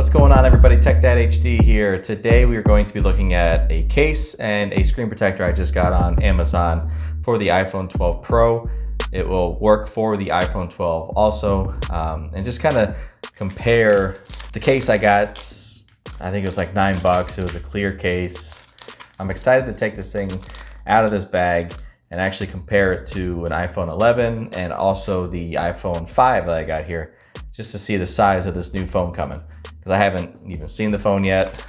What's going on, everybody? TechDadHD here. Today we are going to be looking at a case and a screen protector I just got on Amazon for the iPhone 12 Pro. It will work for the iPhone 12 also, and just kind of compare the case I got. I think it was like $9. It was a clear case. I'm excited to take this thing out of this bag and actually compare it to an iPhone 11 and also the iPhone 5 that I got here, just to see the size of this new phone coming, because I haven't even seen the phone yet.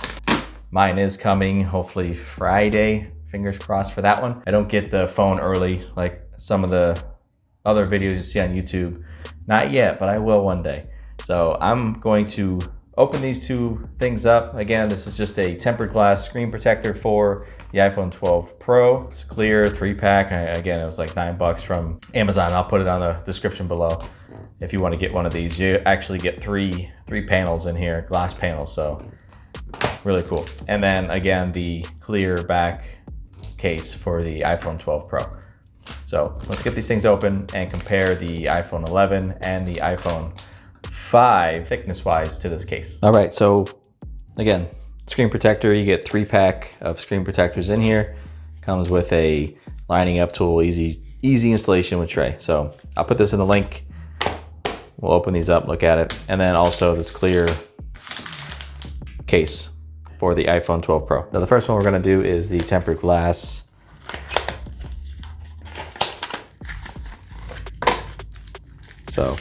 Mine is coming hopefully Friday, fingers crossed for that one. I don't get the phone early like some of the other videos you see on YouTube. Not yet, but I will one day. So I'm going to open these two things up. Again, this is just a tempered glass screen protector for the iPhone 12 Pro. It's clear 3-pack. Again, it was like $9 from Amazon. I'll put it on the description below. If you want to get one of these, you actually get three panels in here, glass panels, so really cool. And then again, the clear back case for the iPhone 12 Pro. So let's get these things open and compare the iPhone 11 and the iPhone 5 thickness-wise to this case. All right, so again, screen protector, you get 3-pack of screen protectors in here. Comes with a lining up tool, easy installation with tray. So I'll put this in the link. We'll open these up, look at it. And then also this clear case for the iPhone 12 Pro. Now the first one we're gonna do is the tempered glass. So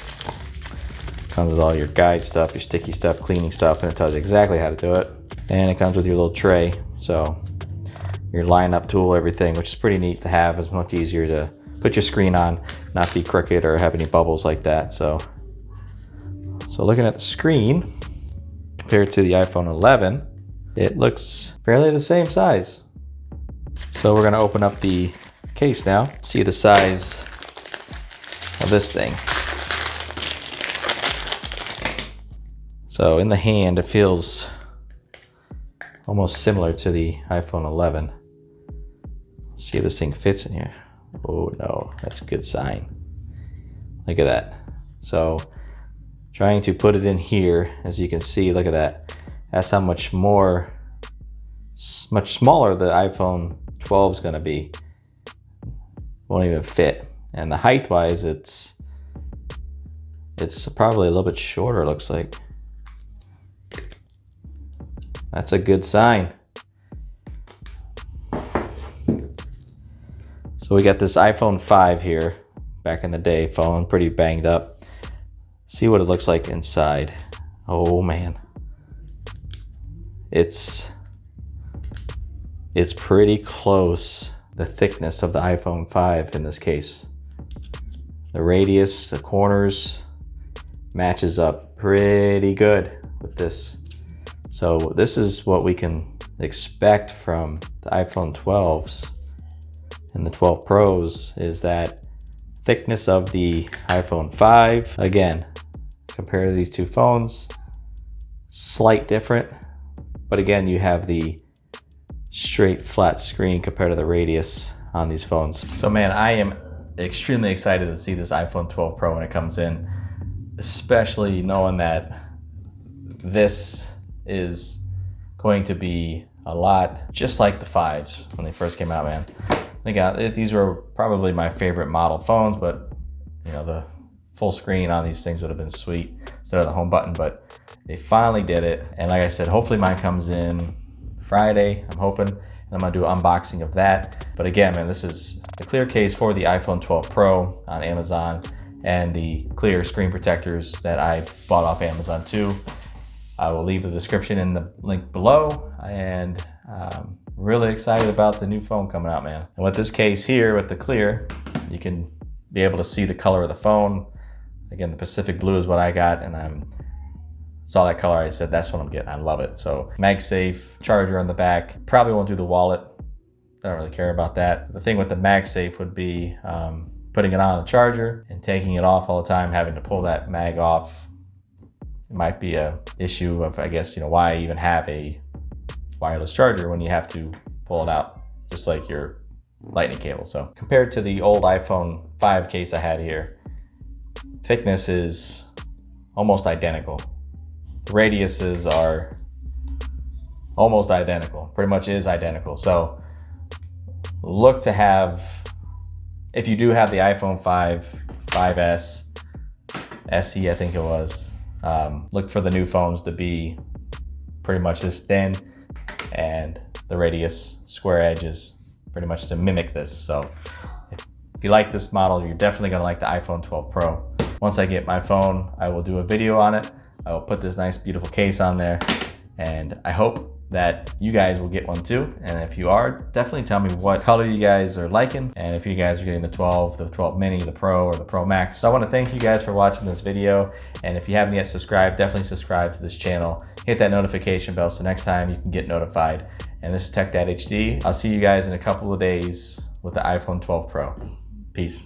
comes with all your guide stuff, your sticky stuff, cleaning stuff, and it tells you exactly how to do it. And it comes with your little tray. So your line up tool, everything, which is pretty neat to have. It's much easier to put your screen on, not be crooked or have any bubbles like that. So looking at the screen, compared to the iPhone 11, it looks fairly the same size. So we're gonna open up the case now, see the size of this thing. So in the hand, it feels almost similar to the iPhone 11. Let's see if this thing fits in here. Oh no, that's a good sign. Look at that. So trying to put it in here, as you can see, look at that. That's how much smaller the iPhone 12 is gonna be. Won't even fit. And the height wise, it's probably a little bit shorter, looks like. That's a good sign. So we got this iPhone 5 here, back in the day phone, pretty banged up. See what it looks like inside. Oh man. It's pretty close, the thickness of the iPhone 5 in this case. The radius, the corners, matches up pretty good with this. So this is what we can expect from the iPhone 12s and the 12 Pros, is that thickness of the iPhone 5. Again, compare to these two phones, slight different, but again, you have the straight flat screen compared to the radius on these phones. So man, I am extremely excited to see this iPhone 12 Pro when it comes in, especially knowing that this is going to be a lot just like the 5s when they first came out, man. Again, these were probably my favorite model phones, but you know, the full screen on these things would have been sweet instead of the home button, but they finally did it. And like I said, hopefully mine comes in Friday, I'm hoping, and I'm gonna do an unboxing of that. But again, man, this is the clear case for the iPhone 12 Pro on Amazon, and the clear screen protectors that I bought off Amazon too. I will leave the description in the link below, and really excited about the new phone coming out, man. And with this case here, with the clear, you can be able to see the color of the phone. Again, the Pacific Blue is what I got, and I saw that color, I said, that's what I'm getting, I love it. So MagSafe, charger on the back, probably won't do the wallet. I don't really care about that. The thing with the MagSafe would be putting it on the charger and taking it off all the time, having to pull that mag off. It might be a issue of, I guess, you know, why even have a wireless charger when you have to pull it out, just like your lightning cable. So compared to the old iPhone 5 case I had here, thickness is almost identical. radiuses are almost identical, pretty much is identical. So look to have, if you do have the iPhone 5, 5S, SE I think it was, look for the new phones to be pretty much this thin and the radius square edges pretty much to mimic this. So if you like this model, you're definitely gonna like the iPhone 12 Pro. Once I get my phone, I will do a video on it. I will put this nice beautiful case on there, and I hope that you guys will get one too. And if you are, definitely tell me what color you guys are liking, and if you guys are getting the 12 mini, the Pro, or the Pro Max. So I want to thank you guys for watching this video, and if you haven't yet subscribed, definitely subscribe to this channel. Hit that notification bell so next time you can get notified. And this is TechDadHD. I'll see you guys in a couple of days with the iPhone 12 Pro. Peace.